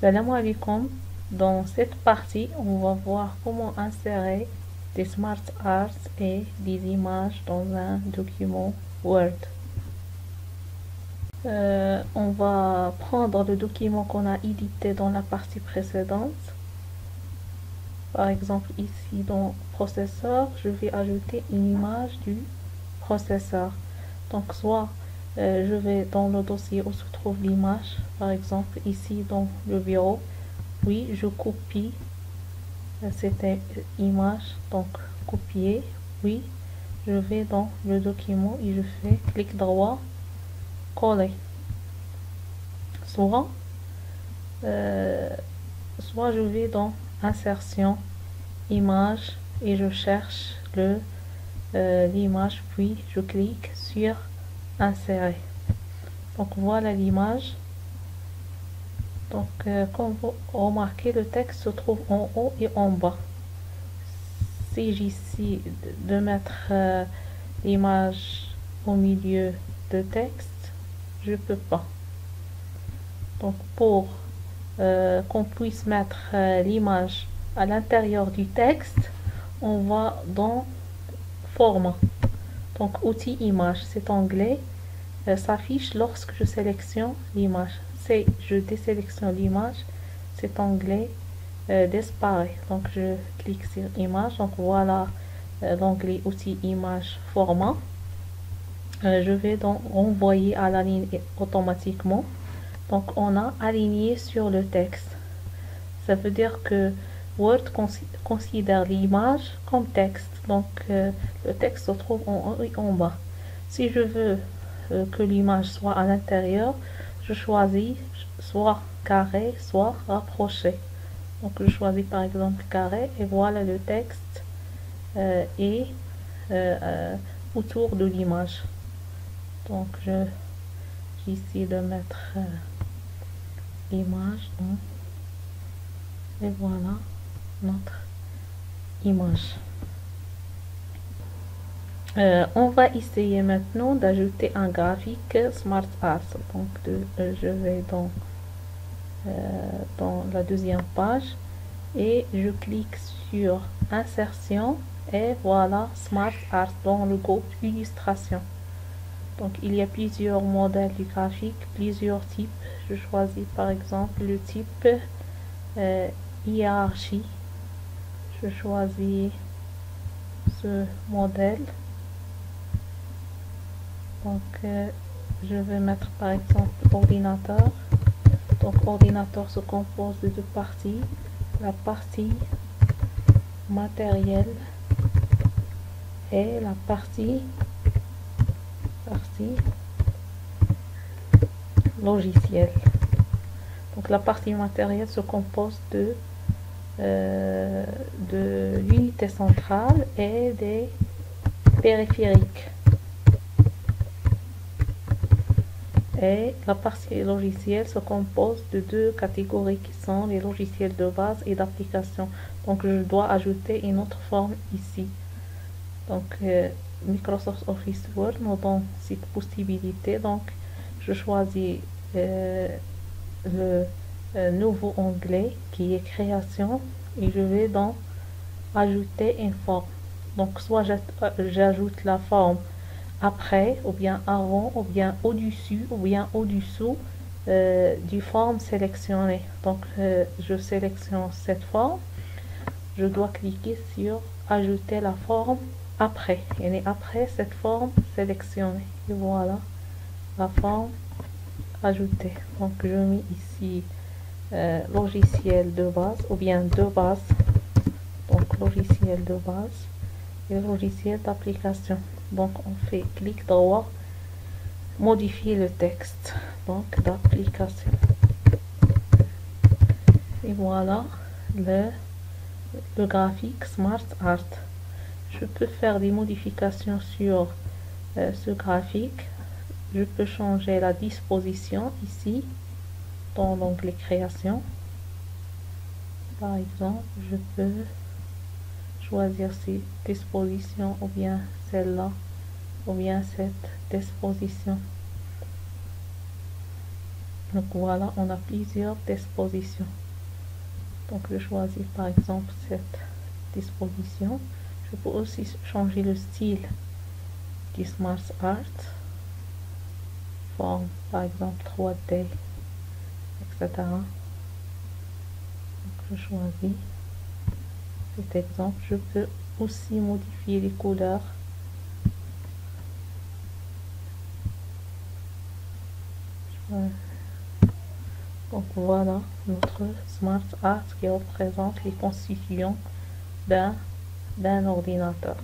Salam alaikum. Dans cette partie, on va voir comment insérer des smart arts et des images dans un document Word. On va prendre le document qu'on a édité dans la partie précédente. Par exemple, ici dans processeur, je vais ajouter une image du processeur. Donc, soit je vais dans le dossier où se trouve l'image, par exemple ici dans le bureau. Oui, je copie cette image, donc copier. Oui, je vais dans le document et je fais clic droit, coller. Soit je vais dans insertion, image et je cherche l'image, puis je clique sur insérer. Donc voilà l'image. Donc comme vous remarquez, le texte se trouve en haut et en bas. Si j'essaie de mettre l'image au milieu de texte, je peux pas. Donc pour qu'on puisse mettre l'image à l'intérieur du texte, on va dans format. Donc outil image, cet onglet s'affiche lorsque je sélectionne l'image. Si je désélectionne l'image, cet onglet disparaît. Donc je clique sur image. Donc voilà l'onglet outil image format. Je vais donc renvoyer à la ligne automatiquement. Donc on a aligné sur le texte. Ça veut dire que Word considère l'image comme texte. Donc le texte se trouve en haut et en bas. Si je veux que l'image soit à l'intérieur, je choisis soit carré, soit rapproché. Donc je choisis par exemple carré et voilà le texte est autour de l'image. Donc j'essaie de mettre l'image et voilà notre image. On va essayer maintenant d'ajouter un graphique Smart Art. Donc je vais dans la deuxième page et je clique sur insertion et voilà Smart Art dans le groupe illustration. Donc il y a plusieurs modèles du graphique, plusieurs types. Je choisis par exemple le type hiérarchie. Je choisis ce modèle. Donc je vais mettre par exemple ordinateur. Donc ordinateur se compose de deux parties. La partie matériel et la partie logicielle. Donc la partie matérielle se compose de l'unité centrale et des périphériques. Et la partie logicielle se compose de deux catégories qui sont les logiciels de base et d'application. Donc je dois ajouter une autre forme ici. Donc Microsoft Office Word nous donne cette possibilité. Donc je choisis le nouveau onglet qui est création et je vais donc ajouter une forme. Donc soit j'ajoute la forme après ou bien avant ou bien au-dessus ou bien au-dessous du forme sélectionnée. Donc je sélectionne cette forme, je dois cliquer sur ajouter la forme après et après cette forme sélectionnée et voilà la forme ajoutée. Donc je mets ici logiciel de base ou bien de base, donc logiciel de base et logiciel d'application. Donc on fait clic droit, modifier le texte, donc d'application. Et voilà le graphique Smart Art. Je peux faire des modifications sur ce graphique. Je peux changer la disposition ici dans l'onglet création. Par exemple, je peux choisir ces dispositions ou bien celle-là ou bien cette disposition. Donc voilà, on a plusieurs dispositions. Donc je choisis par exemple cette disposition. Je peux aussi changer le style du Smart Art, forme par exemple 3D, etc. Donc je choisis cet exemple. Je peux aussi modifier les couleurs. Donc voilà notre Smart Art qui représente les constituants d'un ordinateur.